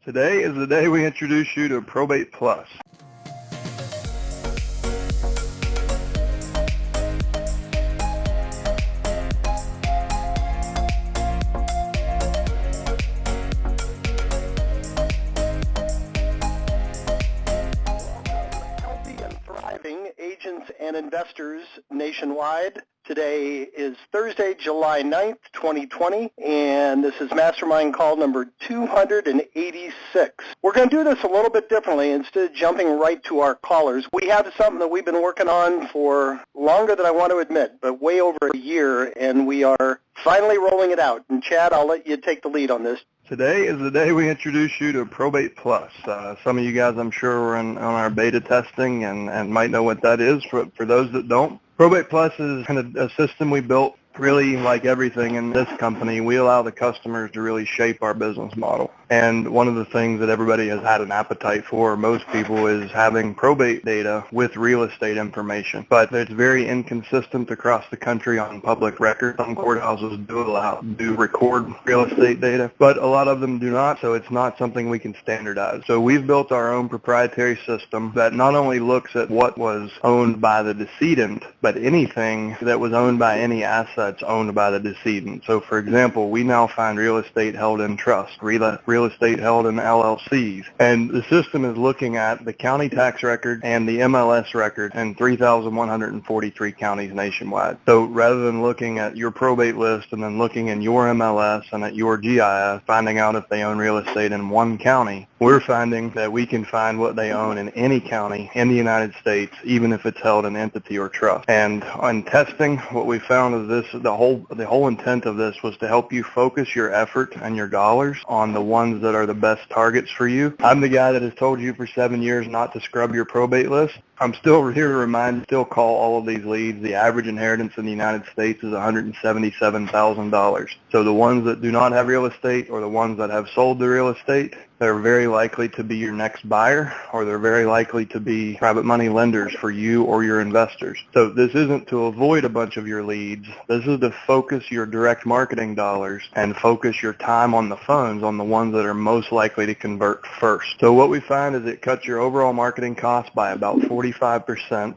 Today is the day we introduce you to Probate Plus. Healthy and thriving agents and investors nationwide. Today is Thursday, July 9th, 2020, and this is Mastermind call number 286. We're going to do this a little bit differently. Instead of jumping right to our callers, we have something that we've been working on for longer than I want to admit, but way over a year, and we are finally rolling it out. And Chad, I'll let you take the lead on this. Today is the day we introduce you to Probate Plus. Some of you guys, I'm sure, were on our beta testing and might know what that is. For those that don't, Probate Plus is kind of a system we built. Really, like everything in this company, we allow the customers to really shape our business model. And one of the things that everybody has had an appetite for, most people, is having probate data with real estate information. But it's very inconsistent across the country on public record. Some courthouses do record real estate data, but a lot of them do not, so it's not something we can standardize. So we've built our own proprietary system that not only looks at what was owned by the decedent, but anything that was owned by any asset owned by the decedent. So, for example, we now find real estate held in trust, real estate held in LLCs, and the system is looking at the county tax record and the MLS record in 3,143 counties nationwide. So rather than looking at your probate list and then looking in your MLS and at your GIS, finding out if they own real estate in one county, we're finding that we can find what they own in any county in the United States, even if it's held in entity or trust. And on testing, what we found is this: the whole intent of this was to help you focus your effort and your dollars on the ones that are the best targets for you. I'm the guy that has told you for 7 years not to scrub your probate list. I'm still here to remind you, still call all of these leads. The average inheritance in the United States is $177,000. So the ones that do not have real estate, or the ones that have sold the real estate, they're very likely to be your next buyer, or they're very likely to be private money lenders for you or your investors. So this isn't to avoid a bunch of your leads. This is to focus your direct marketing dollars and focus your time on the phones on the ones that are most likely to convert first. So what we find is it cuts your overall marketing cost by about 45%,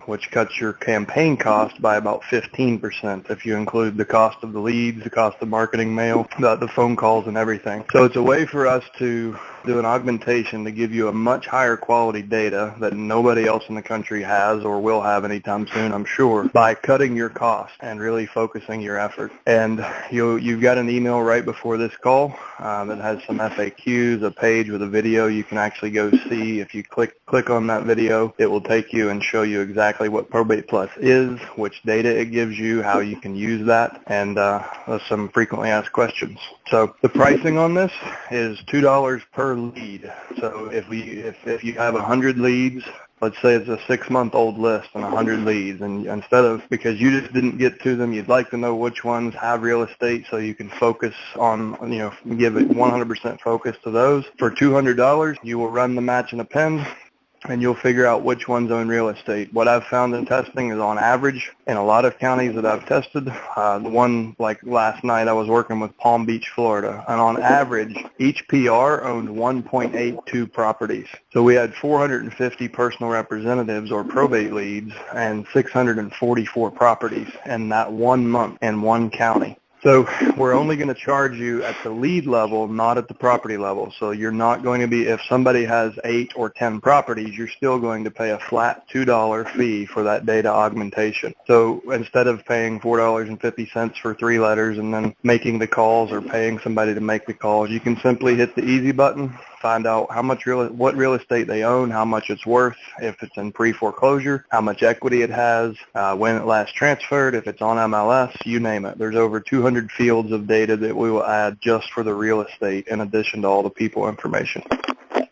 which cuts your campaign cost by about 15% if you include the cost of the leads, the cost of marketing mail, the phone calls, and everything. So it's a way for us to do an augmentation to give you a much higher quality data that nobody else in the country has or will have anytime soon, I'm sure, by cutting your cost and really focusing your effort. And you've got an email right before this call that has some FAQs, a page with a video you can actually go see. If you click on that video, it will take you and show you exactly what Probate Plus is, which data it gives you, how you can use that, and some frequently asked questions. So the pricing on this is $2 per lead. So if you have 100 leads, let's say it's a 6-month-old list and 100 leads, and instead of, because you just didn't get to them, you'd like to know which ones have real estate so you can focus on, give it 100% focus to those. For $200, you will run the match and append, and you'll figure out which ones own real estate. What I've found in testing is, on average, in a lot of counties that I've tested, the one like last night I was working with Palm Beach, Florida, and on average, each PR owned 1.82 properties. So we had 450 personal representatives or probate leads and 644 properties in that 1 month in one county. So we're only going to charge you at the lead level, not at the property level. So you're not going to be, if somebody has 8 or 10 properties, you're still going to pay a flat $2 fee for that data augmentation. So instead of paying $4.50 for 3 letters and then making the calls or paying somebody to make the calls, you can simply hit the easy button, find out what real estate they own, how much it's worth, if it's in pre-foreclosure, how much equity it has, when it last transferred, if it's on MLS, you name it. There's over 200 fields of data that we will add just for the real estate in addition to all the people information.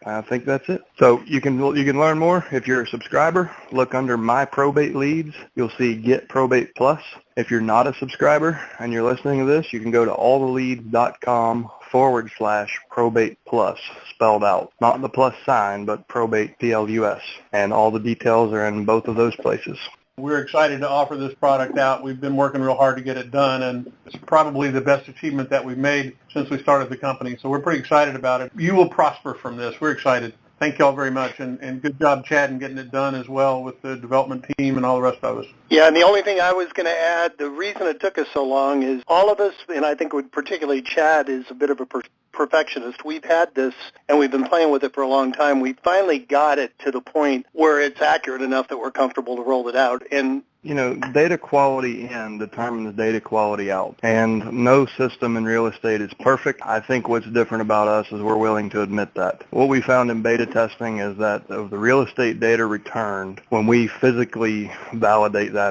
I think that's it. So you can learn more if you're a subscriber. Look under My Probate Leads. You'll see Get Probate Plus. If you're not a subscriber and you're listening to this, you can go to alltheleads.com/probate plus, spelled out. Not the plus sign, but probate, Plus. And all the details are in both of those places. We're excited to offer this product out. We've been working real hard to get it done, and it's probably the best achievement that we've made since we started the company. So we're pretty excited about it. You will prosper from this. We're excited. Thank you all very much, and good job, Chad, in getting it done as well with the development team and all the rest of us. Yeah, and the only thing I was going to add, the reason it took us so long is all of us, and I think particularly Chad is a bit of a perfectionist. We've had this, and we've been playing with it for a long time. We finally got it to the point where it's accurate enough that we're comfortable to roll it out. And you know, data quality in determines data quality out. And no system in real estate is perfect. I think what's different about us is we're willing to admit that. What we found in beta testing is that of the real estate data returned, when we physically validate that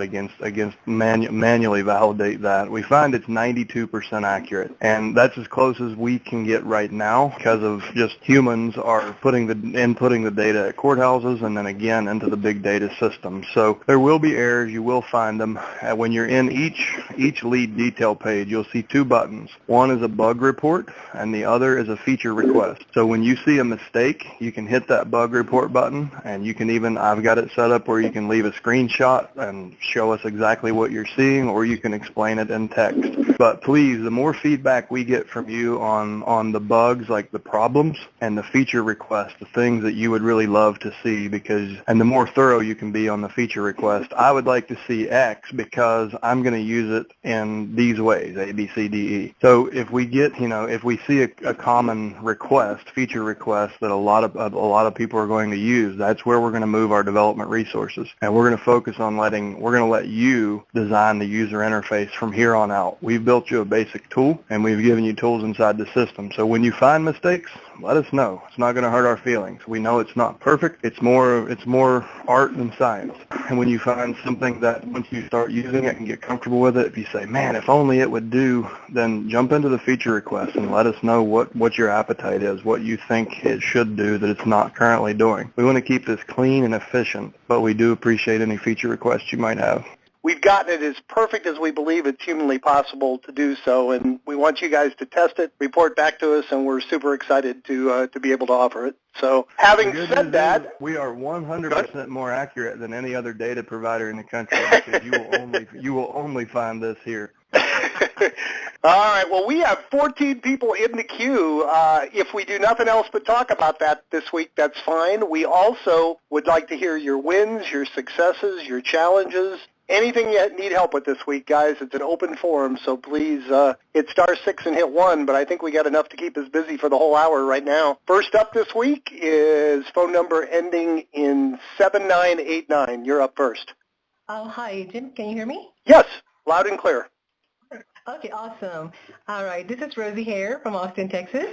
manually validate that, we find it's 92% accurate. And that's as close as we can get right now because of just humans are inputting the data at courthouses and then again into the big data system. So there will be errors. You will find them. When you're in each lead detail page, you'll see two buttons. One is a bug report, and the other is a feature request. So when you see a mistake, you can hit that bug report button, and you can even, I've got it set up where you can leave a screenshot and show us exactly what you're seeing, or you can explain it in text. But please, the more feedback we get from you on the bugs, like the problems, and the feature requests, the things that you would really love to see, and the more thorough you can be on the feature request, I would like to see X because I'm going to use it in these ways, A, B, C, D, E. So if we get, if we see a common request, feature request that a lot of people are going to use, that's where we're going to move our development resources. And we're going to focus on we're going to let you design the user interface from here on out. We've built you a basic tool, and we've given you tools inside the system. So when you find mistakes, let us know. It's not going to hurt our feelings. We know it's not perfect. It's more art than science. And when you find something that once you start using it and get comfortable with it, if you say, man, if only it would do, then jump into the feature request and let us know what your appetite is, what you think it should do that it's not currently doing. We want to keep this clean and efficient, but we do appreciate any feature requests you might have. We've gotten it as perfect as we believe it's humanly possible to do so, and we want you guys to test it, report back to us, and we're super excited to be able to offer it. So having said that, we are 100% more accurate than any other data provider in the country because you will only find this here. All right. Well, we have 14 people in the queue. If we do nothing else but talk about that this week, that's fine. We also would like to hear your wins, your successes, your challenges. Anything you need help with this week, guys, it's an open forum, so please hit *6 and hit 1, but I think we got enough to keep us busy for the whole hour right now. First up this week is phone number ending in 7989. You're up first. Oh, hi, Jim. Can you hear me? Yes, loud and clear. Okay, awesome. All right, this is Rosie here from Austin, Texas.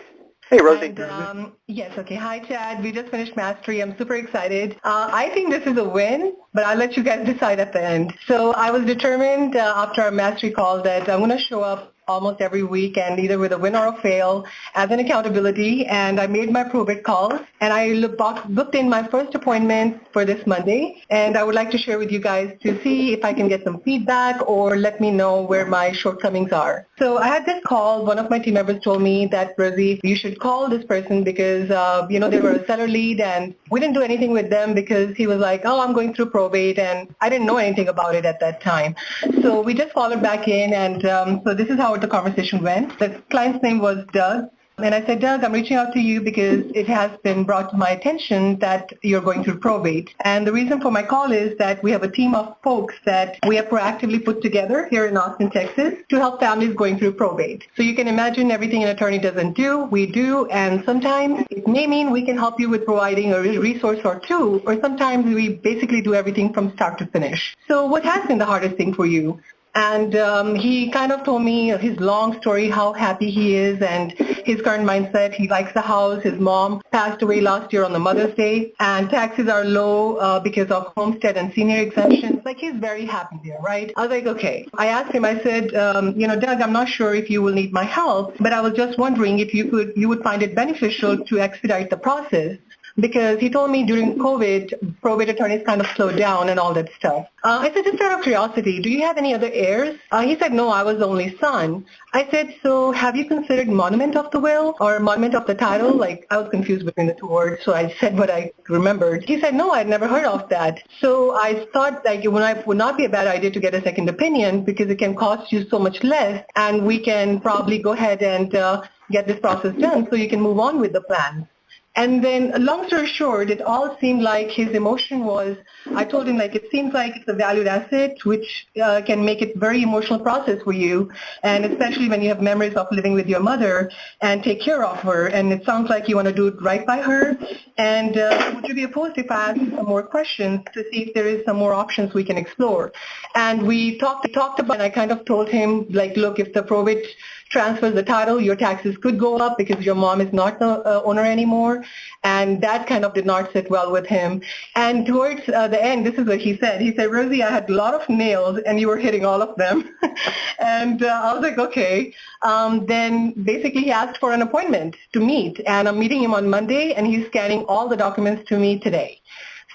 Hey, Rosie. And, yes, okay. Hi, Chad. We just finished Mastery. I'm super excited. I think this is a win, but I'll let you guys decide at the end. So I was determined after our Mastery call that I'm going to show up almost every week and either with a win or a fail as an accountability, and I made my probate calls, and I booked in my first appointment for this Monday, and I would like to share with you guys to see if I can get some feedback or let me know where my shortcomings are. So I had this call. One of my team members told me that, Rosie, you should call this person because, they were a seller lead, and we didn't do anything with them because he was like, oh, I'm going through probate, and I didn't know anything about it at that time. So we just followed back in, and so this is how the conversation went. The client's name was Doug. And I said, Doug, I'm reaching out to you because it has been brought to my attention that you're going through probate. And the reason for my call is that we have a team of folks that we have proactively put together here in Austin, Texas to help families going through probate. So you can imagine everything an attorney doesn't do, we do, and sometimes it may mean we can help you with providing a resource or two, or sometimes we basically do everything from start to finish. So what has been the hardest thing for you? And he kind of told me his long story, how happy he is and his current mindset. He likes the house. His mom passed away last year on the Mother's Day, and taxes are low because of homestead and senior exemptions. Like, he's very happy there, right? I was like, okay. I asked him, I said, Doug, I'm not sure if you will need my help, but I was just wondering if you would find it beneficial to expedite the process because he told me during COVID, probate attorneys kind of slowed down and all that stuff. I said, just out of curiosity, do you have any other heirs? He said, no, I was the only son. I said, so have you considered monument of the will or monument of the title? Like, I was confused between the two words, so I said what I remembered. He said, no, I'd never heard of that. So I thought like it would not be a bad idea to get a second opinion because it can cost you so much less, and we can probably go ahead and get this process done so you can move on with the plan. And then, long story short, it all seemed like his emotion was, I told him, like, it seems like it's a valued asset, which can make it very emotional process for you, and especially when you have memories of living with your mother and take care of her, and it sounds like you want to do it right by her. And would you be opposed if I asked some more questions to see if there is some more options we can explore? And we talked about, and I kind of told him, like, look, if the probate transfers the title, your taxes could go up because your mom is not the owner anymore, and that kind of did not sit well with him. And towards the end, this is what he said. He said, Rosie, I had a lot of nails, and you were hitting all of them. And I was like, okay. Then basically he asked for an appointment to meet, and I'm meeting him on Monday, and he's scanning all the documents to me today.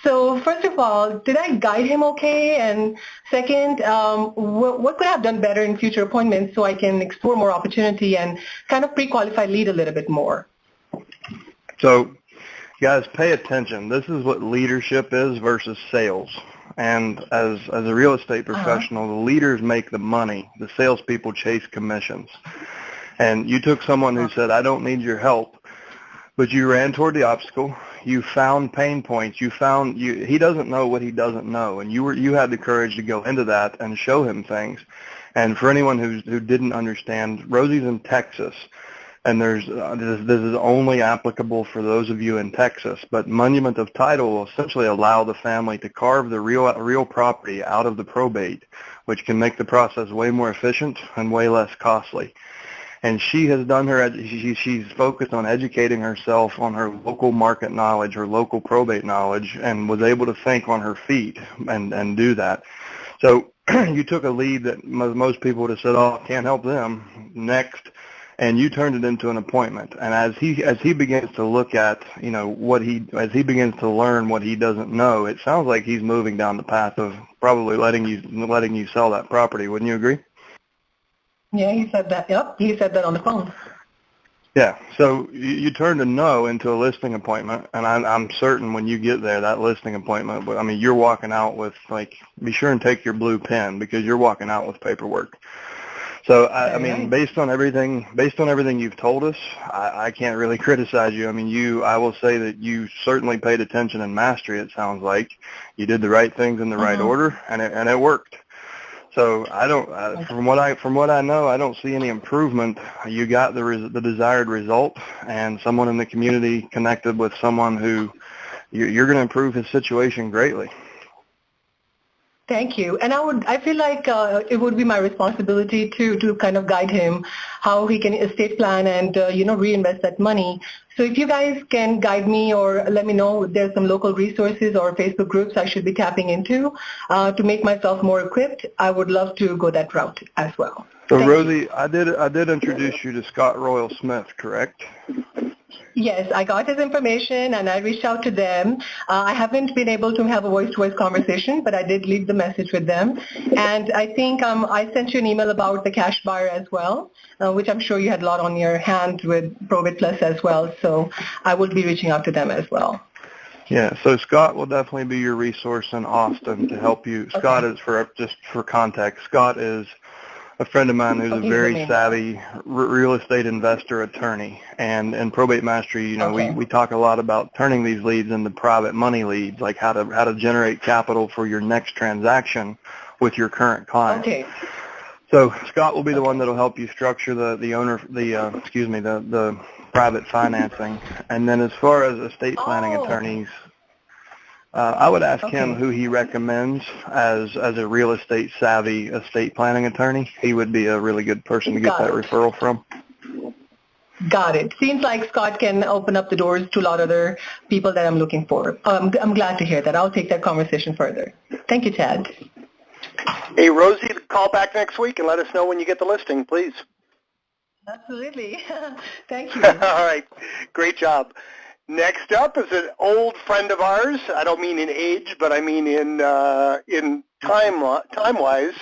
So first of all, did I guide him okay? And second, what could I have done better in future appointments so I can explore more opportunity and kind of pre-qualify lead a little bit more? So, guys, pay attention. This is what leadership is versus sales. And as a real estate professional, the leaders make the money. The salespeople chase commissions. And you took someone who said, I don't need your help, but you ran toward the obstacle. You found pain points. He doesn't know what he doesn't know, and you had the courage to go into that and show him things. And for anyone who didn't understand, Rosie's in Texas, and this is only applicable for those of you in Texas. But monument of title will essentially allow the family to carve the real property out of the probate, which can make the process way more efficient and way less costly. And she has done she's focused on educating herself on her local market knowledge, her local probate knowledge, and was able to think on her feet and do that. So you took a lead that most people would have said, oh, I can't help them, next, and you turned it into an appointment. And as he begins to look at, as he begins to learn what he doesn't know, it sounds like he's moving down the path of probably letting you sell that property. Wouldn't you agree? Yeah, he said that. Yep, he said that on the phone. Yeah, so you turned a no into a listing appointment, and I'm certain when you get there, that listing appointment, I mean, you're walking out with, like, be sure and take your blue pen because you're walking out with paperwork. So, I mean, based on everything you've told us, I can't really criticize you. I mean, I will say that you certainly paid attention in mastery, it sounds like. You did the right things in the right order, and it worked. So from what I know, I don't see any improvement. You got the desired result, and someone in the community connected with someone who you're going to improve his situation greatly. Thank you. And I feel like it would be my responsibility to kind of guide him how he can estate plan and, reinvest that money. So if you guys can guide me or let me know if there's some local resources or Facebook groups I should be tapping into to make myself more equipped, I would love to go that route as well. So Rosie, I did introduce you to Scott Royal Smith, correct? Yes, I got his information and I reached out to them. I haven't been able to have a voice-to-voice conversation, but I did leave the message with them. And I think I sent you an email about the cash buyer as well, which I'm sure you had a lot on your hand with Probate Plus as well. So I will be reaching out to them as well. Yeah, so Scott will definitely be your resource in Austin to help you. Okay. Scott is, just for context, Scott is a friend of mine who's a very savvy real estate investor attorney. And in Probate Mastery, we talk a lot about turning these leads into private money leads, like how to generate capital for your next transaction with your current client. Okay. So Scott will be the one that will help you structure the private financing. And then as far as estate planning attorneys, I would ask him who he recommends as a real estate savvy estate planning attorney. He would be a really good person to get that referral from. Got it. Seems like Scott can open up the doors to a lot of other people that I'm looking for. I'm glad to hear that. I'll take that conversation further. Thank you, Chad. Hey, Rosie, call back next week and let us know when you get the listing, please. Absolutely. Thank you. All right. Great job. Next up is an old friend of ours. I don't mean in age, but I mean in time-wise.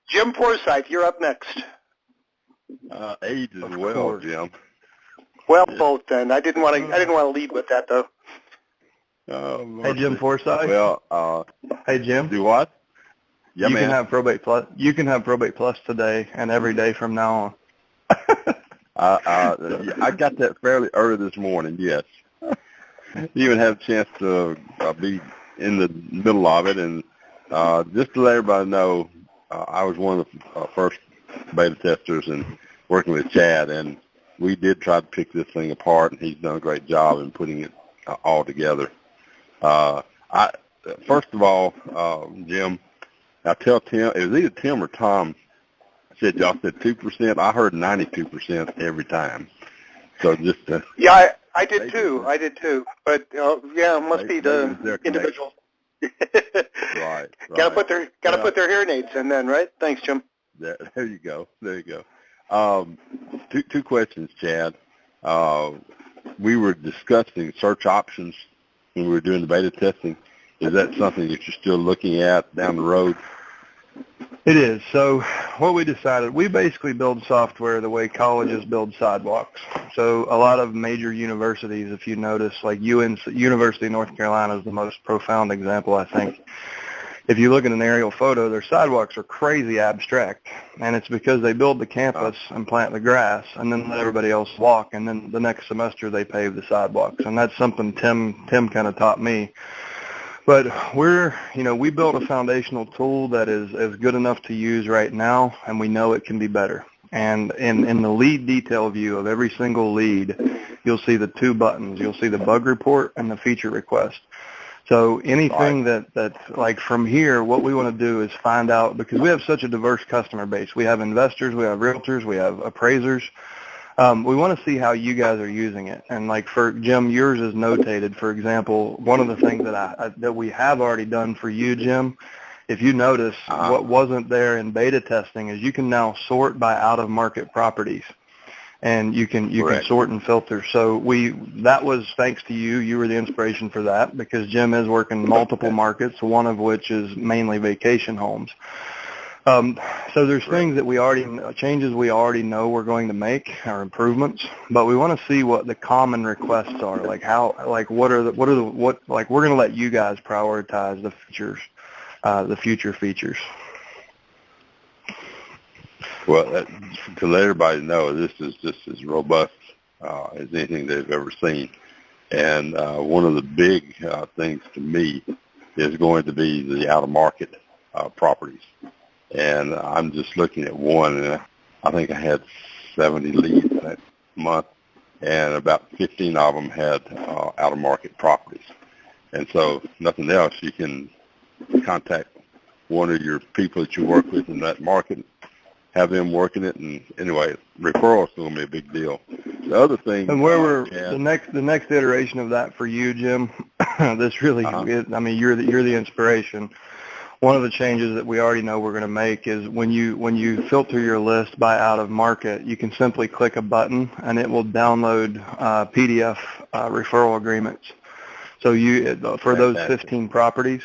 Jim Forsythe, you're up next. Age as well, Jim. Well, both then. I didn't want to lead with that though. Hey, Jim Forsythe. Well, hey, Jim. Do what? Yeah, you can have Probate Plus. You can have Probate Plus today and every day from now on. I got that fairly early this morning. Yes. Even had a chance to be in the middle of it, and just to let everybody know, I was one of the first beta testers and working with Chad, and we did try to pick this thing apart, and he's done a great job in putting it all together. First of all, Jim, I tell Tim, it was either Tim or Tom said y'all said 2%. I heard 92% every time. So just yeah, I did too. But yeah, it must be the individual. Right. Got to put their hearing aids in then, right? Thanks, Jim. There you go. Two questions, Chad. We were discussing search options when we were doing the beta testing. Is that something that you're still looking at down the road? It is. So what we decided, we basically build software the way colleges build sidewalks. So a lot of major universities, if you notice, like University of North Carolina is the most profound example, I think. If you look at an aerial photo, their sidewalks are crazy abstract, and it's because they build the campus and plant the grass and then let everybody else walk, and then the next semester they pave the sidewalks. And that's something Tim kind of taught me. But we built a foundational tool that is good enough to use right now, and we know it can be better. And in the lead detail view of every single lead, you'll see the two buttons. You'll see the bug report and the feature request. So anything that's like from here, what we want to do is find out, because we have such a diverse customer base. We have investors, we have realtors, we have appraisers. We want to see how you guys are using it. And like for Jim, yours is notated. For example, one of the things that we have already done for you, Jim, if you notice, what wasn't there in beta testing is you can now sort by out-of-market properties. And you can sort and filter. So that was thanks to you. You were the inspiration for that, because Jim is working multiple markets, one of which is mainly vacation homes. So there's things that changes we already know we're going to make, or improvements, but we want to see what the common requests are. Like we're going to let you guys prioritize the features, the future features. Well, to let everybody know, this is just as robust as anything they've ever seen. And one of the big things to me is going to be the out-of-market properties. And I'm just looking at one, and I think I had 70 leads that month, and about 15 of them had out-of-market properties. And so nothing else, you can contact one of your people that you work with in that market, have them working it, and anyway, referrals are going to be a big deal. The other thing, and the next iteration of that for you, Jim, this really, you're the inspiration. One of the changes that we already know we're going to make is when you filter your list by out of market, you can simply click a button and it will download PDF referral agreements. So for those 15 properties,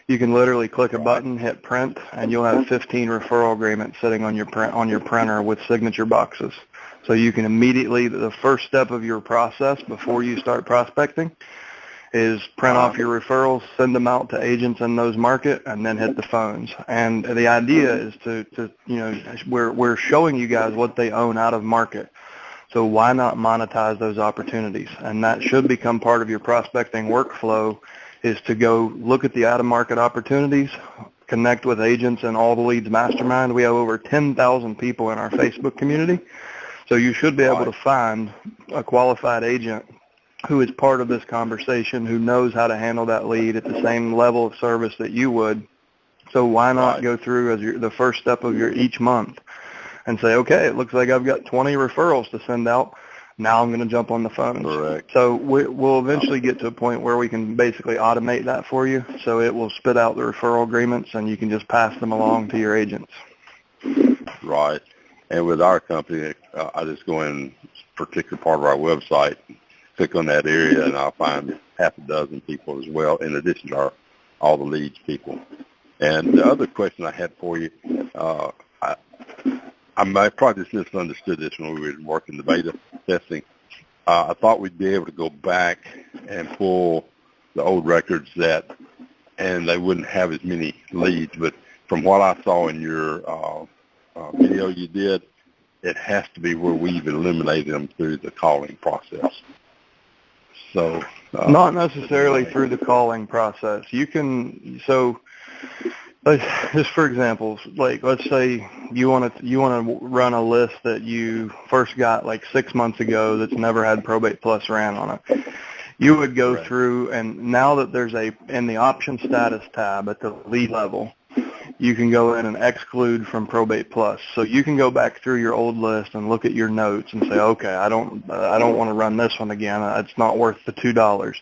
you can literally click a button, hit print, and you'll have 15 referral agreements sitting on your printer with signature boxes. So you can immediately, the first step of your process before you start prospecting is print off your referrals, send them out to agents in those markets, and then hit the phones. And the idea is we're showing you guys what they own out of market. So why not monetize those opportunities? And that should become part of your prospecting workflow, is to go look at the out-of-market opportunities, connect with agents in All the Leads Mastermind. We have over 10,000 people in our Facebook community. So you should be able to find a qualified agent who is part of this conversation, who knows how to handle that lead at the same level of service that you would. So why not go through as the first step of your each month and say, okay, it looks like I've got 20 referrals to send out. Now I'm going to jump on the phones. Correct. So we'll eventually get to a point where we can basically automate that for you. So it will spit out the referral agreements, and you can just pass them along to your agents. Right. And with our company, I just go in a particular part of our website, click on that area, and I'll find half a dozen people as well, in addition to all the leads people. And the other question I had for you, I probably just misunderstood this when we were working the beta testing. I thought we'd be able to go back and pull the old records and they wouldn't have as many leads. But from what I saw in your video you did, it has to be where we've eliminated them through the calling process. So not necessarily through the calling process. You can, so just for examples, like let's say you want to run a list that you first got like 6 months ago that's never had Probate Plus ran on it. You would go through, and now that there's in the option status tab at the lead level, you can go in and exclude from Probate Plus. So you can go back through your old list and look at your notes and say, okay, I don't want to run this one again. It's not worth the $2.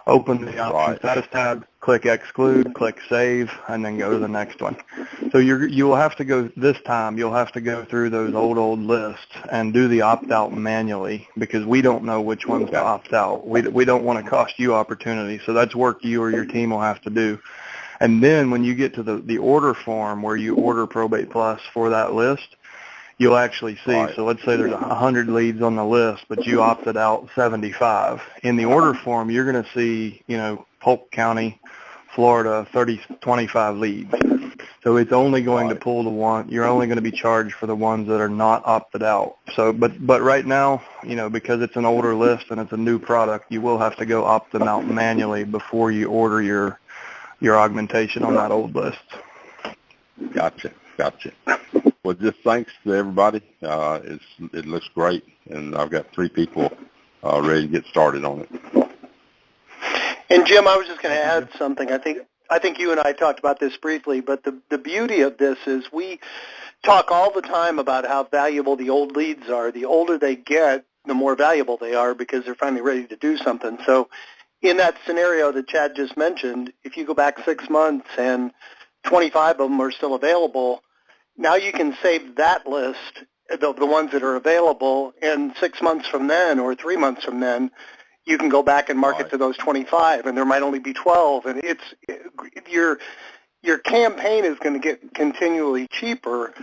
Open the option status tab, click exclude, click save, and then go to the next one. So you'll have to go, this time you'll have to go through those old lists and do the opt-out manually, because we don't know which ones to opt out. We don't want to cost you opportunity, so that's work you or your team will have to do. And then when you get to the order form where you order Probate Plus for that list, you'll actually see, so let's say there's 100 leads on the list, but you opted out 75. In the order form, you're going to see, Polk County, Florida, 25 leads. So it's only going to pull the one, you're only going to be charged for the ones that are not opted out. So, but right now, because it's an older list and it's a new product, you will have to go opt them out manually before you order your augmentation on that old list. Gotcha. Well, just thanks to everybody. It looks great, and I've got 3 people ready to get started on it. And Jim, I was just going to add something. I think you and I talked about this briefly, but the beauty of this is we talk all the time about how valuable the old leads are. The older they get, the more valuable they are because they're finally ready to do something. So in that scenario that Chad just mentioned, if you go back 6 months and 25 of them are still available, now you can save that list, the ones that are available, and 6 months from then or 3 months from then, you can go back and market to those 25, and there might only be 12. And your campaign is going to get continually cheaper,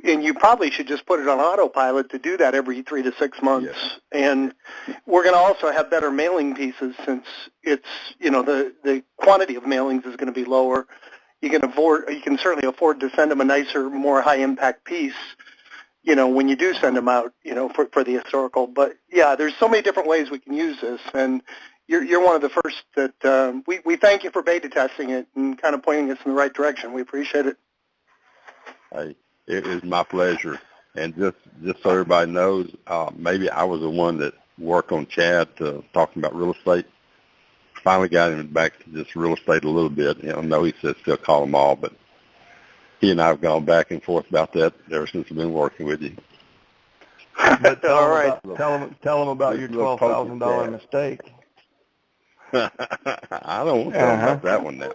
and you probably should just put it on autopilot to do that every 3 to 6 months. Yes. And we're going to also have better mailing pieces since it's, the quantity of mailings is going to be lower. You can certainly afford to send them a nicer, more high-impact piece, when you do send them out, for the historical. But, yeah, there's so many different ways we can use this, and you're one of the first that we thank you for beta testing it and kind of pointing us in the right direction. We appreciate it. Hey, it is my pleasure. And just so everybody knows, maybe I was the one that worked on Chad talking about real estate. Finally got him back to just real estate a little bit. I know he says still call them all, but he and I have gone back and forth about that ever since I've been working with you. But tell him about your $12,000 mistake. I don't want to talk about that one now.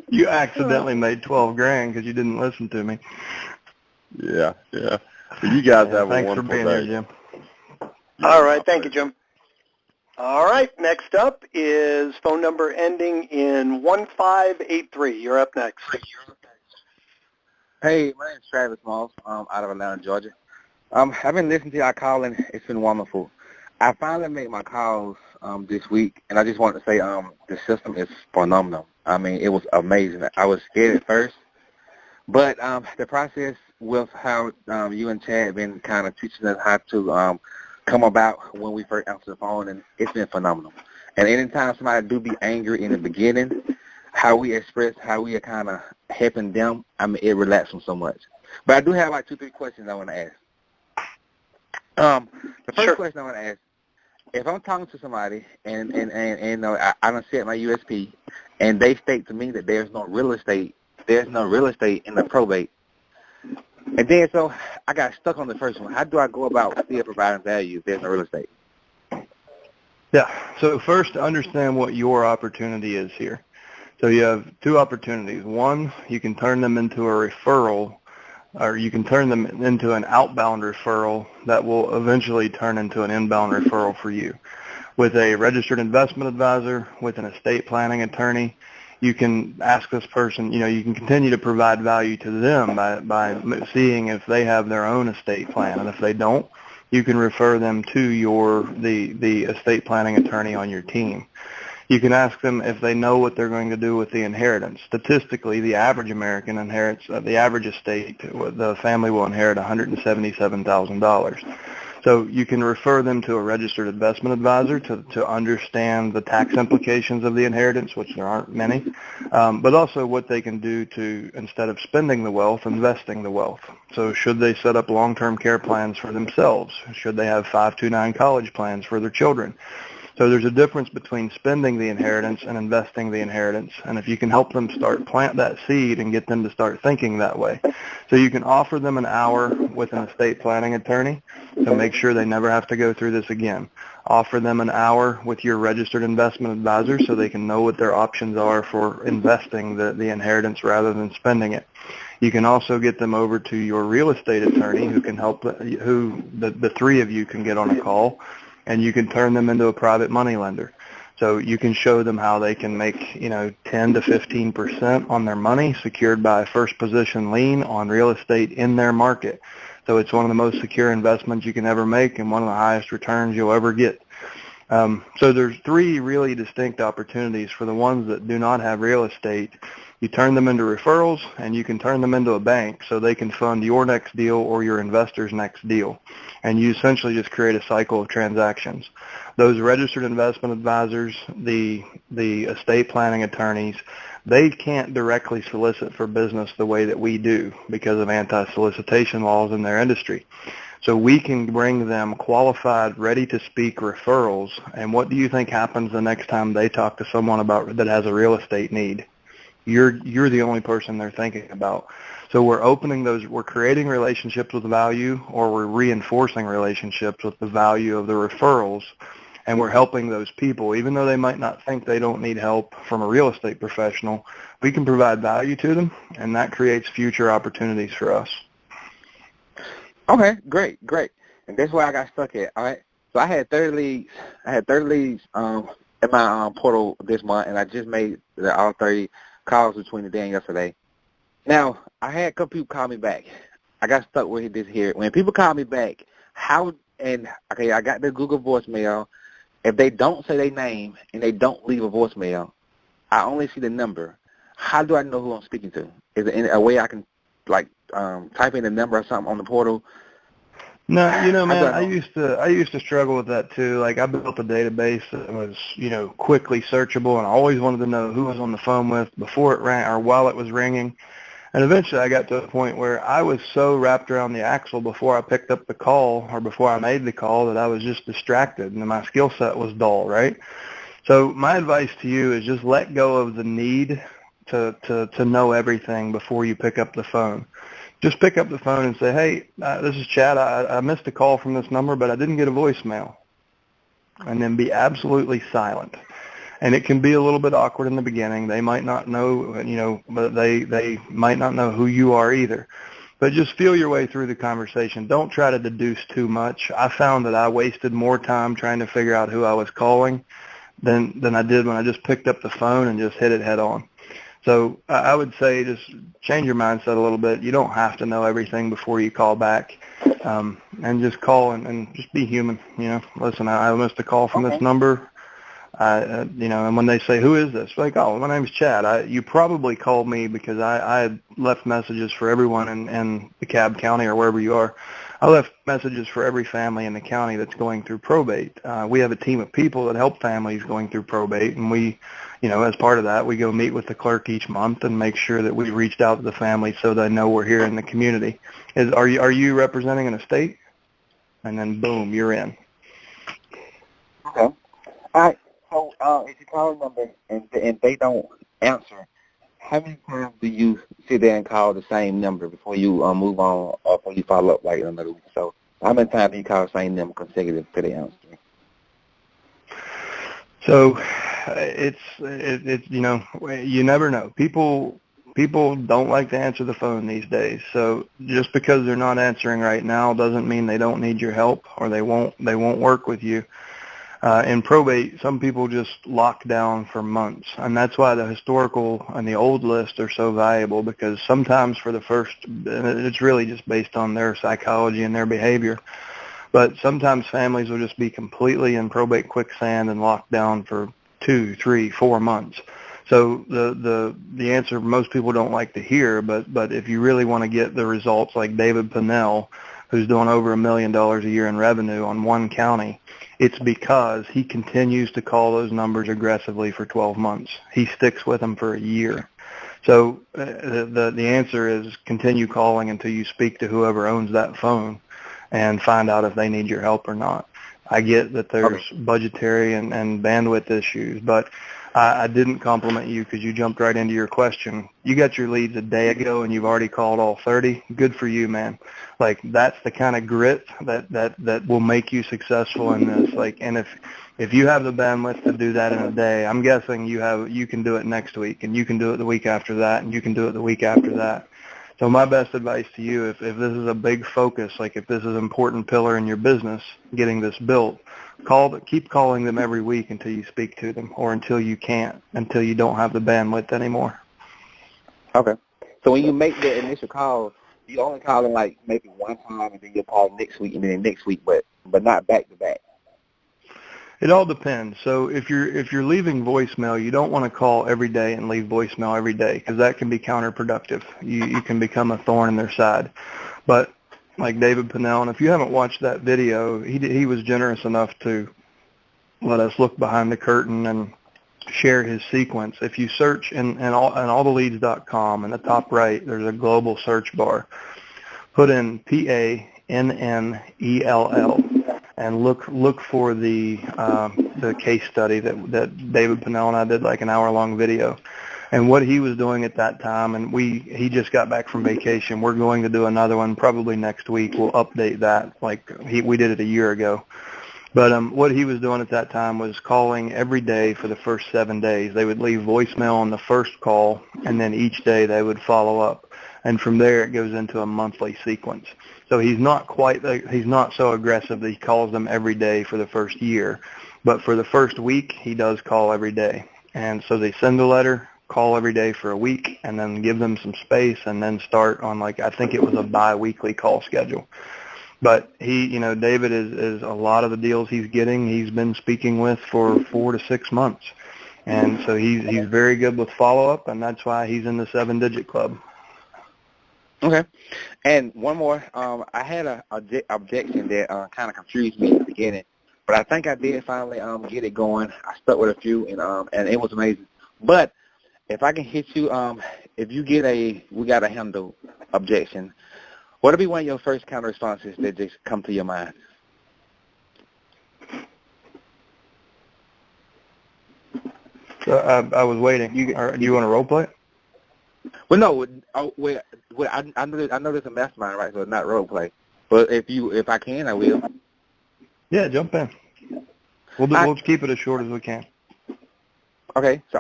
You accidentally made $12,000 because you didn't listen to me. Yeah. You guys have a wonderful day. Thanks for being here, Jim. All right, thank you, Jim. All right, next up is phone number ending in 1583. You're up next. Hey, my name is Travis Moss. I'm out of Atlanta, Georgia. I've been listening to y'all calling. It's been wonderful. I finally made my calls this week, and I just wanted to say the system is phenomenal. I mean, it was amazing. I was scared at first, but the process with how you and Chad have been kind of teaching us how to come about when we first answer the phone, and it's been phenomenal. And anytime somebody do be angry in the beginning, how we express, how we are kind of helping them, I mean, it relaxes them so much. But I do have like 2-3 questions I want to ask. The first question I want to ask, if I'm talking to somebody and I don't set my USP, and they state to me that there's no real estate in the probate, and then so I got stuck on the first one. How do I go about still providing value if there's no real estate? Yeah. So first, understand what your opportunity is here. So you have 2 opportunities. One, you can turn them into a referral or you can turn them into an outbound referral that will eventually turn into an inbound referral for you. With a registered investment advisor, with an estate planning attorney, you can ask this person, you can continue to provide value to them by seeing if they have their own estate plan. And if they don't, you can refer them to the estate planning attorney on your team. You can ask them if they know what they're going to do with the inheritance. Statistically, the average American inherits, the average estate, the family will inherit $177,000. So you can refer them to a registered investment advisor to understand the tax implications of the inheritance, which there aren't many, but also what they can do to, instead of spending the wealth, investing the wealth. So should they set up long-term care plans for themselves? Should they have 529 college plans for their children? So there's a difference between spending the inheritance and investing the inheritance. And if you can help them plant that seed and get them to start thinking that way. So you can offer them an hour with an estate planning attorney to make sure they never have to go through this again. Offer them an hour with your registered investment advisor so they can know what their options are for investing the inheritance rather than spending it. You can also get them over to your real estate attorney who can help, the three of you can get on a call, and you can turn them into a private money lender. So you can show them how they can make, 10 to 15% on their money secured by a first position lien on real estate in their market. So it's one of the most secure investments you can ever make and one of the highest returns you'll ever get. So there's three really distinct opportunities for the ones that do not have real estate. You turn them into referrals, and you can turn them into a bank so they can fund your next deal or your investor's next deal. And you essentially just create a cycle of transactions. Those registered investment advisors, the estate planning attorneys, they can't directly solicit for business the way that we do because of anti-solicitation laws in their industry. So we can bring them qualified, ready-to-speak referrals. And what do you think happens the next time they talk to someone that has a real estate need? You're the only person they're thinking about. So we're creating relationships with value, or we're reinforcing relationships with the value of the referrals, and we're helping those people. Even though they might not think they don't need help from a real estate professional, we can provide value to them, and that creates future opportunities for us. Okay, great. And that's where I got stuck at, all right? So I had 30 leads. In my portal this month, and I just made all 30 calls between today and yesterday. Now, I had a couple people call me back. I got stuck with this here. When people call me back, I got the Google voicemail. If they don't say their name and they don't leave a voicemail, I only see the number. How do I know who I'm speaking to? Is there a way I can, type in the number or something on the portal? No, man, I used to struggle with that too. Like, I built a database that was, quickly searchable, and I always wanted to know who I was on the phone with before it rang or while it was ringing. And eventually I got to a point where I was so wrapped around the axle before I picked up the call or before I made the call that I was just distracted and my skill set was dull, right? So my advice to you is just let go of the need to know everything before you pick up the phone. Just pick up the phone and say, hey, this is Chad. I missed a call from this number, but I didn't get a voicemail. And then be absolutely silent. And it can be a little bit awkward in the beginning. They might not know, but they might not know who you are either. But just feel your way through the conversation. Don't try to deduce too much. I found that I wasted more time trying to figure out who I was calling than I did when I just picked up the phone and just hit it head on. So I would say just change your mindset a little bit. You don't have to know everything before you call back, and just call and just be human. Listen, I missed a call from this number. And when they say, who is this? Like, oh, my name's Chad. You probably called me because I had left messages for everyone in DeKalb County or wherever you are. I left messages for every family in the county that's going through probate. We have a team of people that help families going through probate, and we, as part of that, we go meet with the clerk each month and make sure that we reached out to the family so they know we're here in the community. Are you representing an estate? And then boom, you're in. Okay. All right. So if you call a number and they don't answer, how many times do you sit there and call the same number before you move on or before you follow up like another week? So how many times do you call the same number consecutive to the answer? So it's you never know. People people don't like to answer the phone these days. So just because they're not answering right now doesn't mean they don't need your help or they won't work with you. In probate, some people just lock down for months, and that's why the historical and the old list are so valuable, because sometimes for the first, it's really just based on their psychology and their behavior, but sometimes families will just be completely in probate quicksand and locked down for 2, 3, 4 months. So the answer most people don't like to hear, but if you really want to get the results like David Pinnell, who's doing over $1 million a year in revenue on one county, it's because he continues to call those numbers aggressively for 12 months. He sticks with them for a year. So the answer is continue calling until you speak to whoever owns that phone and find out if they need your help or not. I get that there's budgetary and bandwidth issues, but I didn't compliment you because you jumped right into your question. You got your leads a day ago and you've already called all 30. Good for you, man. Like, that's the kind of grit that will make you successful in this. Like, and if you have the bandwidth to do that in a day, I'm guessing you can do it next week, and you can do it the week after that, and you can do it the week after that. So my best advice to you, if this is a big focus, like if this is an important pillar in your business, getting this built, keep calling them every week until you speak to them, or until you can't, until you don't have the bandwidth anymore. Okay. So when you make the initial call, you only call them like maybe one time, and then you call next week, and then next week, but not back to back. It all depends. So if you're leaving voicemail, you don't want to call every day and leave voicemail every day, because that can be counterproductive. You can become a thorn in their side. But like David Pinnell, and if you haven't watched that video, he was generous enough to let us look behind the curtain and share his sequence. If you search in alltheleads.com, in the top right, there's a global search bar. Put in PANNELL and look for the case study that David Pinnell and I did, like an hour-long video. And what he was doing at that time, and he just got back from vacation. We're going to do another one probably next week. We'll update that. Like we did it a year ago. But what he was doing at that time was calling every day for the first 7 days. They would leave voicemail on the first call, and then each day they would follow up. And from there, it goes into a monthly sequence. So he's not so aggressive that he calls them every day for the first year. But for the first week, he does call every day. And so they send a letter, call every day for a week, and then give them some space, and then start on, like, I think it was a bi-weekly call schedule. But David is a lot of the deals he's getting, he's been speaking with for 4 to 6 months. And so he's very good with follow-up, and that's why he's in the 7-digit club. Okay. And one more. I had an objection that kind of confused me at the beginning, but I think I did finally get it going. I stuck with a few, and it was amazing. But if I can hit you, if you get we got to handle objection, what'll be one of your first counter responses that just come to your mind? So I was waiting. Do you want to role play? Well, no. I know there's a mastermind, right? So it's not role play. But if I can, I will. Yeah, jump in. We'll keep it as short as we can. Okay. So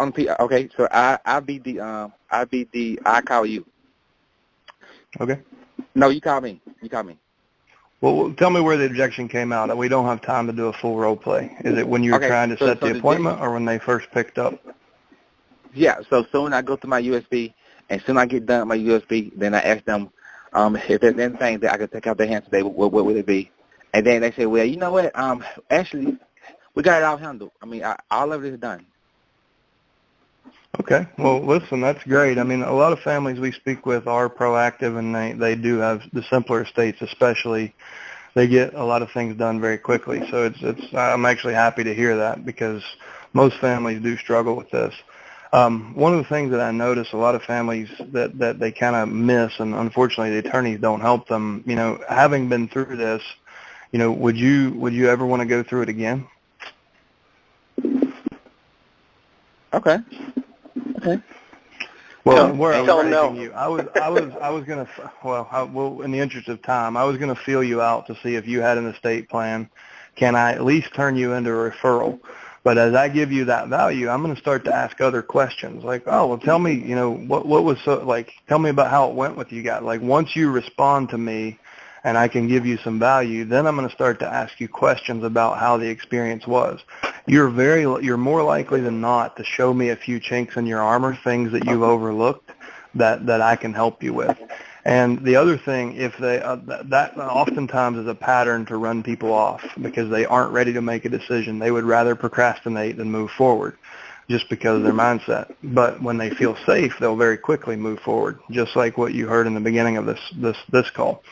So I call you. Okay. No, you call me. Well, tell me where the objection came out. We don't have time to do a full role play. Is it when you were trying to set the appointment, or when they first picked up? Yeah. So soon I go to my USB, and soon I get done with my USB, then I ask them if there's anything that I could take out their hands today, what would it be? And then they say, well, you know what? Actually, we got it all handled. I mean, all of it is done. Okay. Well, listen, that's great. I mean, a lot of families we speak with are proactive, and they do have the simpler estates, especially. They get a lot of things done very quickly. So I'm actually happy to hear that, because most families do struggle with this. One of the things that I notice a lot of families that they kind of miss, and unfortunately the attorneys don't help them, having been through this, would you ever want to go through it again? Okay. Well, where I was taking you, I was gonna. Well, in the interest of time, I was gonna feel you out to see if you had an estate plan. Can I at least turn you into a referral? But as I give you that value, I'm going to start to ask other questions like, oh, well, tell me, what was tell me about how it went with you guys. Like once you respond to me and I can give you some value, then I'm going to start to ask you questions about how the experience was. You're more likely than not to show me a few chinks in your armor, things that you've overlooked that I can help you with. And the other thing, if they that oftentimes is a pattern to run people off because they aren't ready to make a decision. They would rather procrastinate than move forward just because of their mindset. But when they feel safe, they'll very quickly move forward, just like what you heard in the beginning of this call.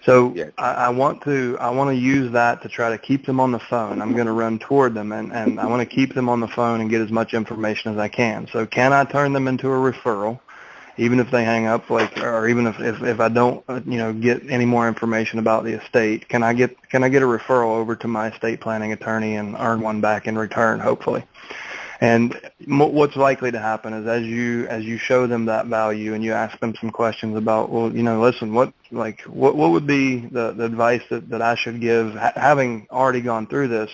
So yeah. I want to use that to try to keep them on the phone. I'm going to run toward them, and I want to keep them on the phone and get as much information as I can. So can I turn them into a referral? Even if they hang up, or even if I don't, get any more information about the estate, can I get a referral over to my estate planning attorney and earn one back in return, hopefully? And what's likely to happen is as you show them that value and you ask them some questions about, well, listen, what would be the advice that I should give, having already gone through this?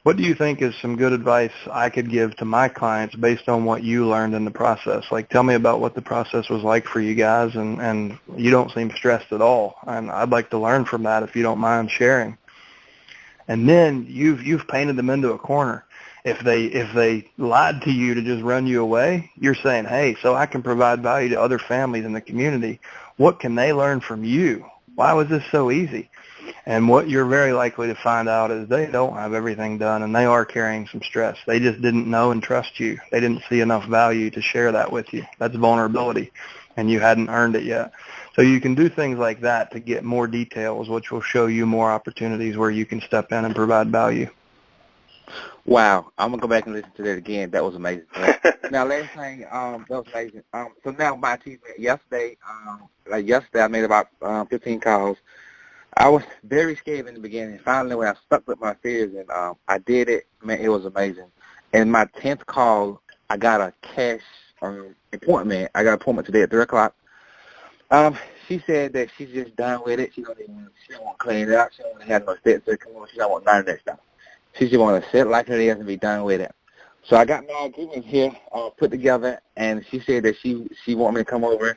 What do you think is some good advice I could give to my clients based on what you learned in the process? Like, tell me about what the process was like for you guys, and you don't seem stressed at all. And I'd like to learn from that if you don't mind sharing. And then you've painted them into a corner. If they lied to you to just run you away, you're saying, hey, so I can provide value to other families in the community. What can they learn from you? Why was this so easy? And what you're very likely to find out is they don't have everything done, and they are carrying some stress. They just didn't know and trust you. They didn't see enough value to share that with you. That's vulnerability, and you hadn't earned it yet. So you can do things like that to get more details, which will show you more opportunities where you can step in and provide value. Wow, I'm going to go back and listen to that again. That was amazing. Now, last thing, that was amazing. So now my achievement yesterday, I made about 15 calls. I was very scared in the beginning. Finally, when I stuck with my fears and I did it, man, it was amazing. And my 10th call, I got a cash appointment. I got an appointment today at 3 o'clock. She said that she's just done with it. She don't want to clean it up. She don't want to have no steps. She don't want none of that stuff. She just want to sit like it is and be done with it. So I got my agreement here put together, and she said that she want me to come over.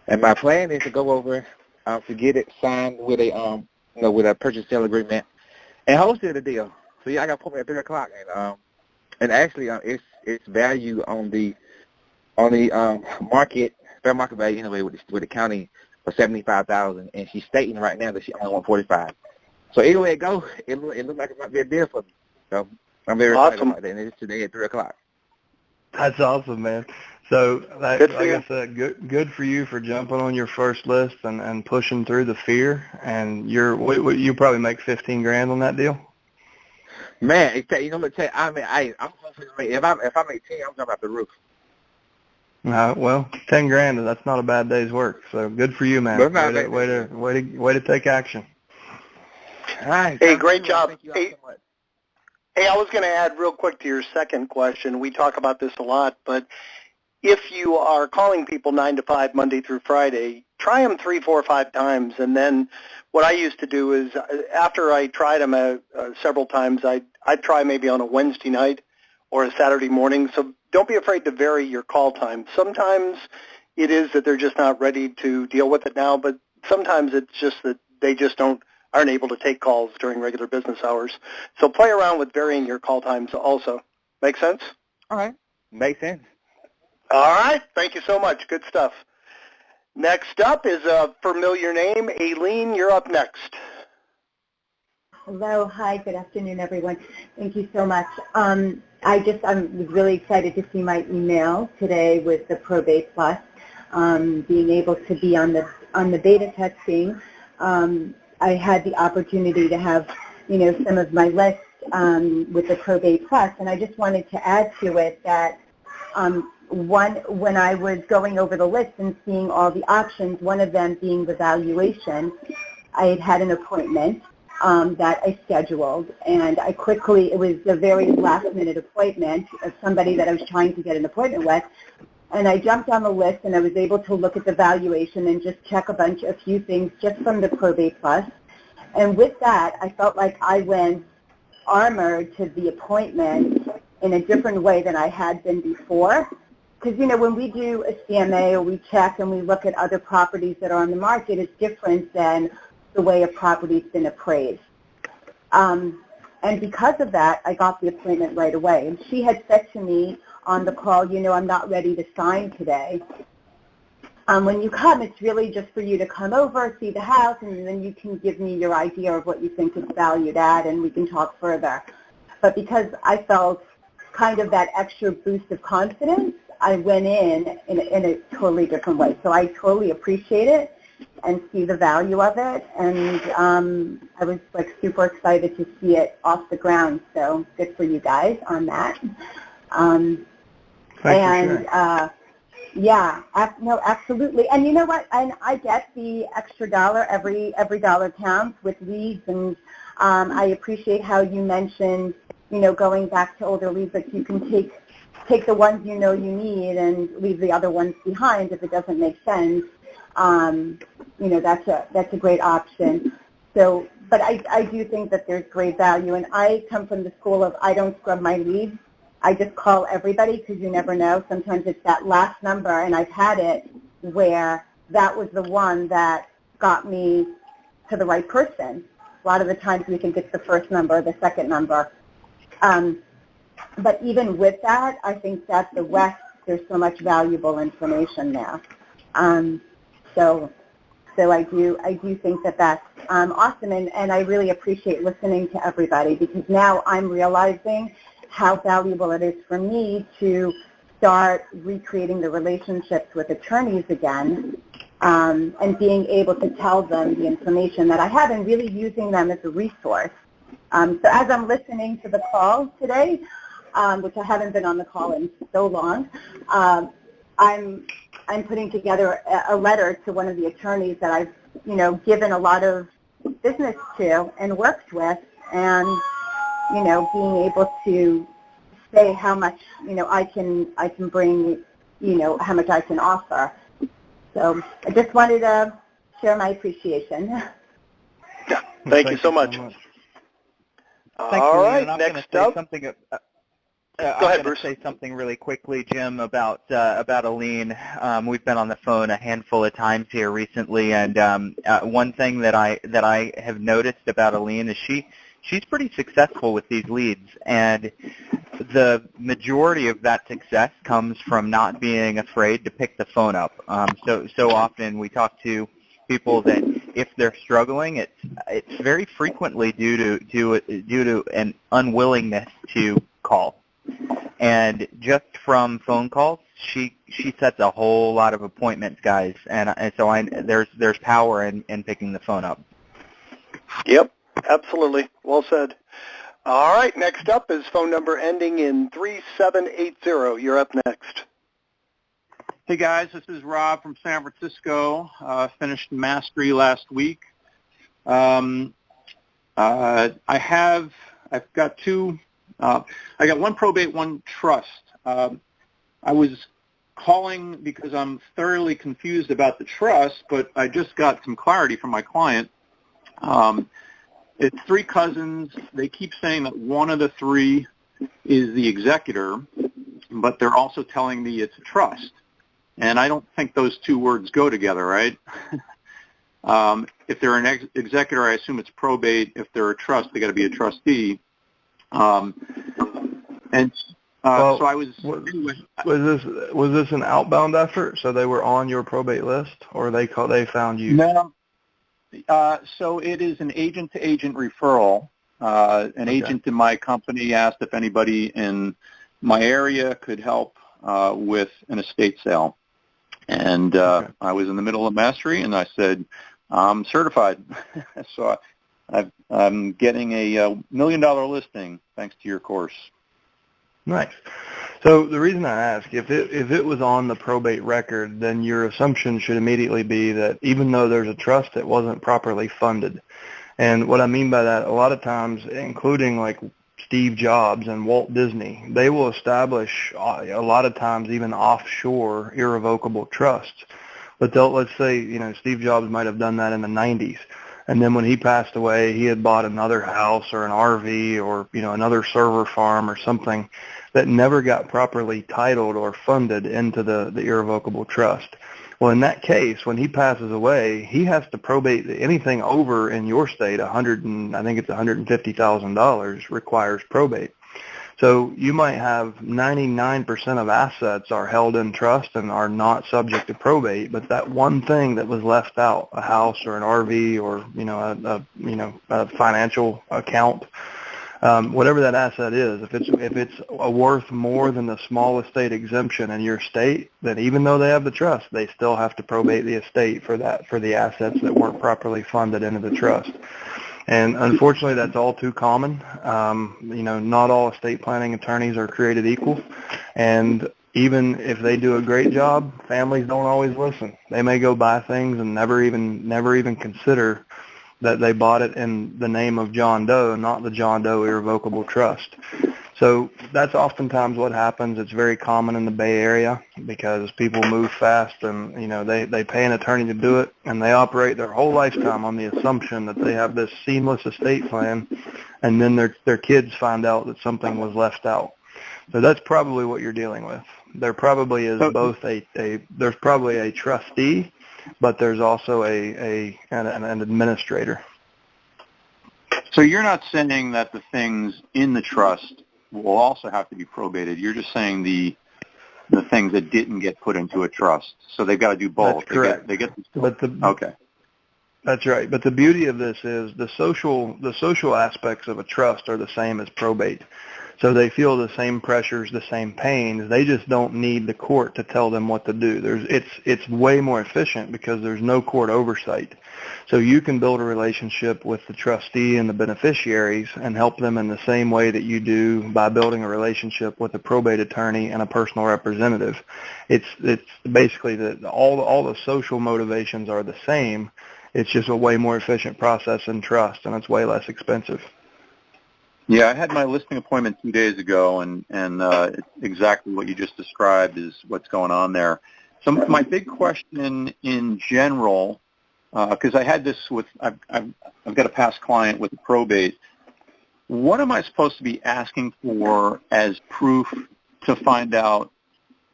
And my plan is to go over to get it signed with a with a purchase sale agreement and hosted the deal. So yeah, I got appointment at 3 o'clock, and actually it's value on the market, fair market value anyway with the county for $75,000, and she's stating right now that she only wants $45,000. So anyway it goes, it looks like it might be a deal for me. So I'm very excited about that, and it's today at 3 o'clock. That's awesome, man. So, like I said, good for you for jumping on your first list and pushing through the fear. And you probably make $15,000 on that deal. Man, I'm gonna tell you, I'm if I make 10, I'm jumping out the roof. Well, $10,000, that's not a bad day's work. So good for you, man. Way to take action. Nice. Hey, great job. Thank you all so much. Hey, I was going to add real quick to your second question. We talk about this a lot, but if you are calling people 9 to 5 Monday through Friday, try them 3, 4, 5 times. And then what I used to do is after I tried them several times, I'd try maybe on a Wednesday night or a Saturday morning. So don't be afraid to vary your call time. Sometimes it is that they're just not ready to deal with it now, but sometimes it's just that they just aren't able to take calls during regular business hours. So play around with varying your call times also. Make sense? All right. Makes sense. All right. Thank you so much. Good stuff. Next up is a familiar name. Aline, you're up next. Hello. Hi. Good afternoon, everyone. Thank you so much. I was really excited to see my email today with the Probate Plus, being able to be on the beta testing. I had the opportunity to have, some of my list with the Probate Plus, and I just wanted to add to it that when I was going over the list and seeing all the options, one of them being the valuation, I had an appointment that I scheduled, and it was a very last-minute appointment of somebody that I was trying to get an appointment with, and I jumped on the list and I was able to look at the valuation and just check a few things just from the Probate Plus. And with that, I felt like I went armored to the appointment in a different way than I had been before. Because, you know, when we do a CMA or we check and we look at other properties that are on the market, it's different than the way a property's been appraised. And because of that, I got the appointment right away. And she had said to me on the call, you know, I'm not ready to sign today. When you come, it's really just for you to come over, see the house, and then you can give me your idea of what you think it's valued at, and we can talk further. But because I felt kind of that extra boost of confidence, I went in a totally different way. So I totally appreciate it and see the value of it. And I was like super excited to see it off the ground. So good for you guys on that. Yeah, no, absolutely. And you know what? And I get the extra dollar. Every dollar counts with leads. And I appreciate how you mentioned, you know, going back to older leads, that you can take the ones you know you need and leave the other ones behind if it doesn't make sense. You know, that's a great option. So, but I do think that there's great value. And I come from the school of I don't scrub my leads. I just call everybody because you never know. Sometimes it's that last number, and I've had it where that was the one that got me to the right person. A lot of the times we think it's the first number or the second number. But even with that, I think that the West, there's so much valuable information there. So I do think that that's awesome, and I really appreciate listening to everybody, because now I'm realizing how valuable it is for me to start recreating the relationships with attorneys again, and being able to tell them the information that I have and really using them as a resource. So as I'm listening to the call today, which I haven't been on the call in so long, I'm putting together a letter to one of the attorneys that I've, you know, given a lot of business to and worked with, and, you know, being able to say how much, you know, I can bring, you know, how much I can offer. So I just wanted to share my appreciation. Yeah, thank you so much. All right, next up. Go ahead, Bruce. Say something really quickly, Jim, about Aline. We've been on the phone a handful of times here recently, and one thing that I have noticed about Aline is she's pretty successful with these leads, and the majority of that success comes from not being afraid to pick the phone up. So often we talk to people that if they're struggling, it's very frequently due to an unwillingness to call. And just from phone calls, she sets a whole lot of appointments, guys, and so there's power in picking the phone up. Yep, absolutely. Well said. All right, next up is phone number ending in 3780. You're up next. Hey guys, this is Rob from San Francisco. Finished Mastery last week. I've got two. I got one probate, one trust. I was calling because I'm thoroughly confused about the trust, but I just got some clarity from my client. It's three cousins. They keep saying that one of the three is the executor, but they're also telling me it's a trust. And I don't think those two words go together, right? If they're an executor, I assume it's probate. If they're a trust, they got to be a trustee. So I was. Was this an outbound effort? So they were on your probate list, or they found you? No. So it is an agent-to-agent referral. An agent in my company asked if anybody in my area could help with an estate sale. And I was in the middle of Mastery, and I said, I'm certified. So I'm getting a $1 million listing thanks to your course. Nice. So the reason I ask, if it was on the probate record, then your assumption should immediately be that even though there's a trust, it wasn't properly funded. And what I mean by that, a lot of times, including like Steve Jobs and Walt Disney, they will establish a lot of times even offshore irrevocable trusts. But let's say, you know, Steve Jobs might have done that in the 90s. And then when he passed away, he had bought another house or an RV or, you know, another server farm or something that never got properly titled or funded into the irrevocable trust. Well, in that case, when he passes away, he has to probate anything over in your state. I think it's $150,000 requires probate. So you might have 99% of assets are held in trust and are not subject to probate, but that one thing that was left out, a house or an RV or a financial account, whatever that asset is, if it's worth more than the small estate exemption in your state, then even though they have the trust, they still have to probate the estate for the assets that weren't properly funded into the trust. And unfortunately, that's all too common. Not all estate planning attorneys are created equal, and even if they do a great job, families don't always listen. They may go buy things and never even consider that they bought it in the name of John Doe, not the John Doe Irrevocable Trust. So that's oftentimes what happens. It's very common in the Bay Area because people move fast and, they pay an attorney to do it, and they operate their whole lifetime on the assumption that they have this seamless estate plan, and then their kids find out that something was left out. So that's probably what you're dealing with. There probably is both there's probably a trustee, but there's also an administrator. So you're not saying that the things in the trust will also have to be probated. You're just saying the things that didn't get put into a trust. So they've got to do both. That's correct. Okay. That's right. But the beauty of this is the social aspects of a trust are the same as probate. So they feel the same pressures, the same pains. They just don't need the court to tell them what to do. It's way more efficient because there's no court oversight. So you can build a relationship with the trustee and the beneficiaries and help them in the same way that you do by building a relationship with a probate attorney and a personal representative. It's basically that all the social motivations are the same. It's just a way more efficient process in trust, and it's way less expensive. Yeah, I had my listing appointment 2 days ago, and exactly what you just described is what's going on there. So my big question in general, because I had this with, I've got a past client with a probate. What am I supposed to be asking for as proof to find out,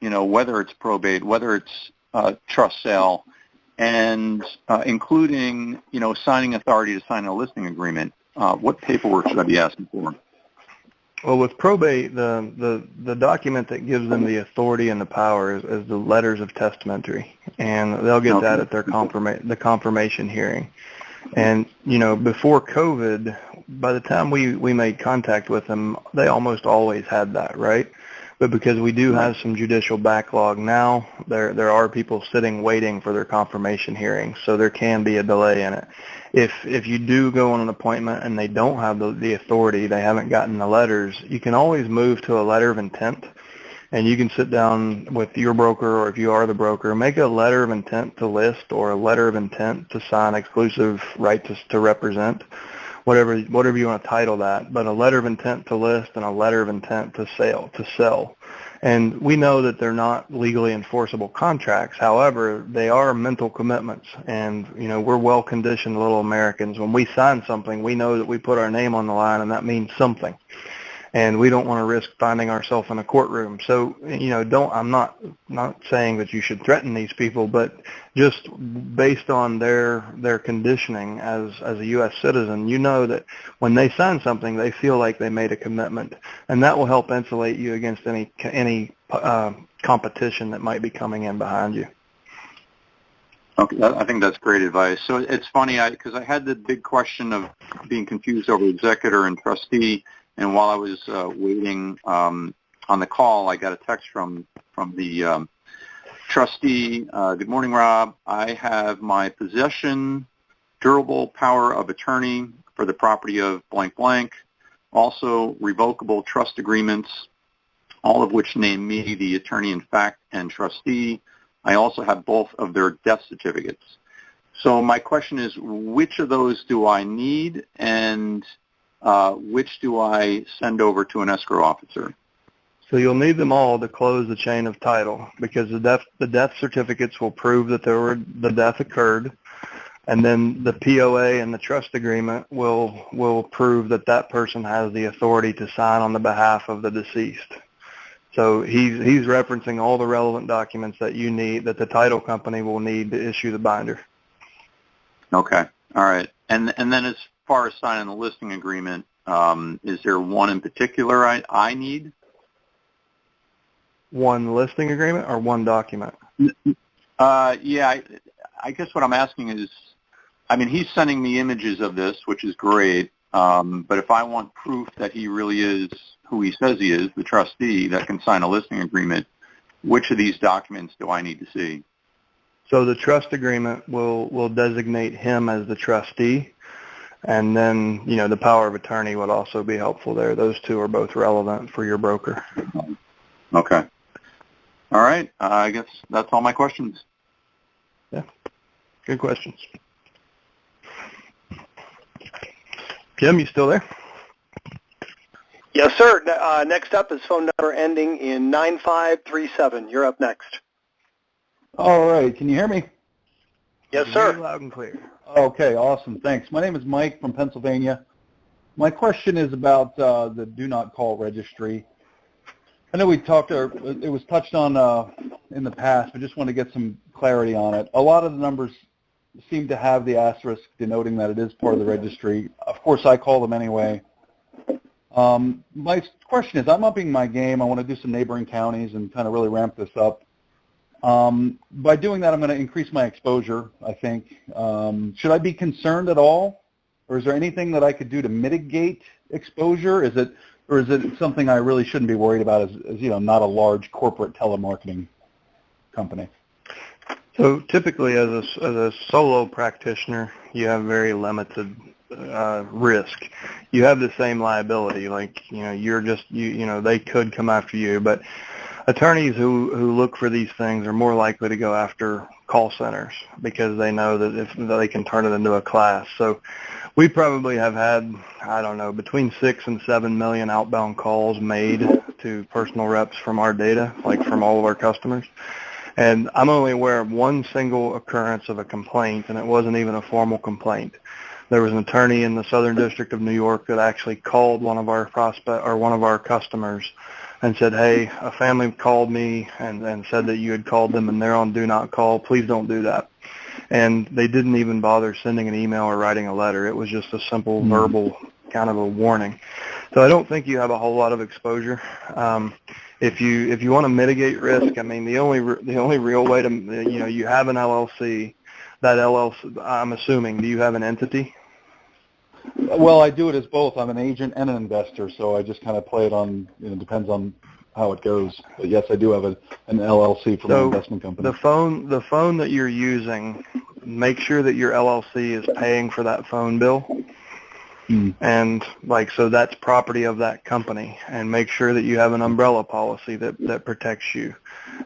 whether it's probate, whether it's trust sale, and including, signing authority to sign a listing agreement? What paperwork should I be asking for? Well, with probate, the document that gives them the authority and the power is the letters of testamentary, and they'll get that at their the confirmation hearing. And before COVID, by the time we made contact with them, they almost always had that, right? But because we do have some judicial backlog now, there are people sitting waiting for their confirmation hearings, so there can be a delay in it. If you do go on an appointment and they don't have the authority, they haven't gotten the letters, you can always move to a letter of intent, and you can sit down with your broker, or if you are the broker, make a letter of intent to list or a letter of intent to sign exclusive right to represent, whatever you want to title that, but a letter of intent to list and a letter of intent to sell. And we know that they're not legally enforceable contracts. However, they are mental commitments, and we're well-conditioned little Americans. When we sign something, we know that we put our name on the line, and that means something. And we don't want to risk finding ourselves in a courtroom. So, I'm not saying that you should threaten these people, but just based on their conditioning as a U.S. citizen, that when they sign something, they feel like they made a commitment, and that will help insulate you against any competition that might be coming in behind you. Okay, I think that's great advice. So it's funny, because I had the big question of being confused over executor and trustee. And while I was waiting on the call, I got a text from the trustee. Good morning, Rob. I have my possession, durable power of attorney for the property of blank blank, also revocable trust agreements, all of which name me the attorney in fact and trustee. I also have both of their death certificates. So my question is, which of those do I need, and which do I send over to an escrow officer? So you'll need them all to close the chain of title, because the death certificates will prove that the death occurred, and then the POA and the trust agreement will prove that person has the authority to sign on the behalf of the deceased. So he's referencing all the relevant documents that you need, that the title company will need to issue the binder. Okay. All right. And then as far as signing the listing agreement, is there one in particular I need? One listing agreement or one document? Yeah, I guess what I'm asking is, I mean, he's sending me images of this, which is great, but if I want proof that he really is who he says he is, the trustee that can sign a listing agreement, which of these documents do I need to see? So the trust agreement will designate him as the trustee, and then, you know, the power of attorney would also be helpful there. Those two are both relevant for your broker. Okay. All right. I guess that's all my questions. Yeah. Good questions. Jim, you still there? Yes, sir. Next up is phone number ending in 9537. You're up next. All right. Can you hear me? Yes, sir. Loud and clear. Okay, awesome. Thanks. My name is Mike from Pennsylvania. My question is about the do not call registry. I know we talked, or it was touched on in the past, but just want to get some clarity on it. A lot of the numbers seem to have the asterisk denoting that it is part of the registry. Of course, I call them anyway. My question is, I'm upping my game. I want to do some neighboring counties and kind of really ramp this up. By doing that, I'm going to increase my exposure, I think. Should I be concerned at all? Or is there anything that I could do to mitigate exposure? Is it something I really shouldn't be worried about as you know, not a large corporate telemarketing company? So typically as a solo practitioner, you have very limited risk. You have the same liability, like, you know, you're just, you know, they could come after you, but attorneys who look for these things are more likely to go after call centers because they know that if they can turn it into a class. So we probably have had, I don't know, between 6 and 7 million outbound calls made to personal reps from our data, like from all of our customers. And I'm only aware of one single occurrence of a complaint, and it wasn't even a formal complaint. There was an attorney in the Southern District of New York that actually called one of our one of our customers and said, hey, a family called me and said that you had called them and they're on do not call. Please don't do that. And they didn't even bother sending an email or writing a letter. It was just a simple verbal kind of a warning. So I don't think you have a whole lot of exposure. If you want to mitigate risk, I mean, the only real way to, you know, you have an LLC. That LLC, I'm assuming, do you have an entity? Well, I do it as both. I'm an agent and an investor, so I just kind of play it on, you know, depends on how it goes. But yes, I do have an LLC from an investment company. The phone that you're using, make sure that your LLC is paying for that phone bill. And like, so that's property of that company, and make sure that you have an umbrella policy that protects you.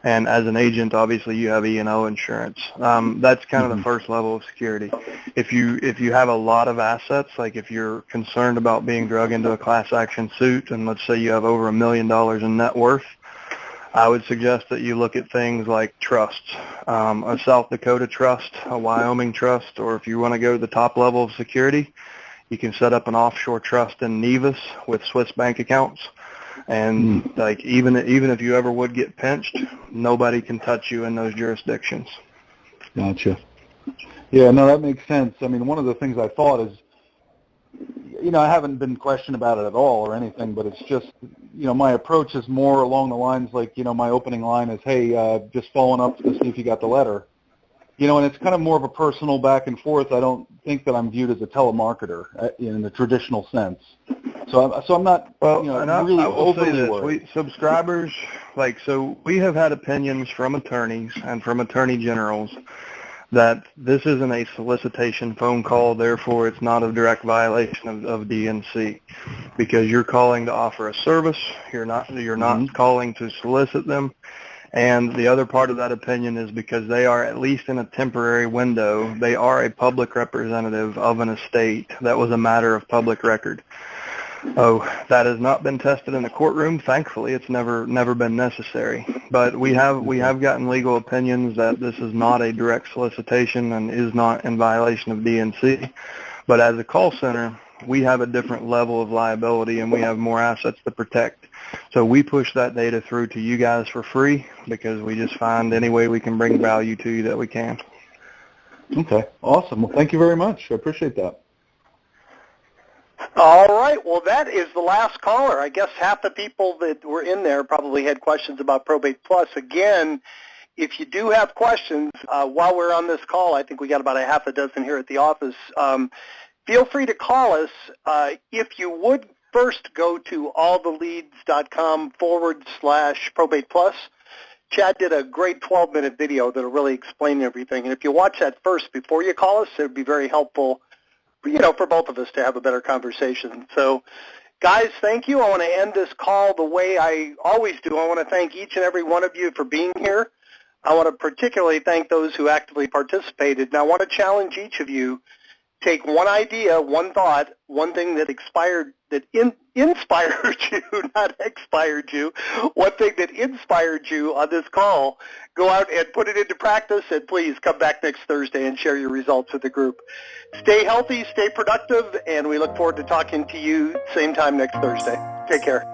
And as an agent, obviously you have E&O insurance. That's kind of the first level of security. If you have a lot of assets, like if you're concerned about being drug into a class action suit, and let's say you have over $1 million in net worth, I would suggest that you look at things like trusts, a South Dakota trust, a Wyoming trust, or if you want to go to the top level of security, you can set up an offshore trust in Nevis with Swiss bank accounts. And like even if you ever would get pinched, nobody can touch you in those jurisdictions. Gotcha. Yeah, no, that makes sense. I mean, one of the things I thought is, you know, I haven't been questioned about it at all or anything, but it's just, you know, my approach is more along the lines like, you know, my opening line is, hey, just following up to see if you got the letter. You know, and it's kind of more of a personal back and forth. I don't think that I'm viewed as a telemarketer in the traditional sense. So I'm not, you know, really overly worried. Subscribers, like, so we have had opinions from attorneys and from attorney generals that this isn't a solicitation phone call, therefore it's not a direct violation of DNC, because you're calling to offer a service. You're not calling to solicit them. And the other part of that opinion is because they are, at least in a temporary window, they are a public representative of an estate. That was a matter of public record. Oh, that has not been tested in the courtroom. Thankfully, it's never been necessary. But we have gotten legal opinions that this is not a direct solicitation and is not in violation of DNC. But as a call center, we have a different level of liability and we have more assets to protect. So we push that data through to you guys for free because we just find any way we can bring value to you that we can. Okay, awesome. Well, thank you very much. I appreciate that. All right. Well, that is the last caller. I guess half the people that were in there probably had questions about Probate Plus. Again, if you do have questions while we're on this call, I think we got about a half a dozen here at the office, feel free to call us. If you would first go to alltheleads.com/Probate Plus. Chad did a great 12-minute video that will really explain everything. And if you watch that first before you call us, it would be very helpful, for both of us to have a better conversation. So, guys, thank you. I want to end this call the way I always do. I want to thank each and every one of you for being here. I want to particularly thank those who actively participated. And I want to challenge each of you. Take one idea, one thought, one thing that inspired you, not expired you, one thing that inspired you on this call. Go out and put it into practice, and please come back next Thursday and share your results with the group. Stay healthy, stay productive, and we look forward to talking to you same time next Thursday. Take care.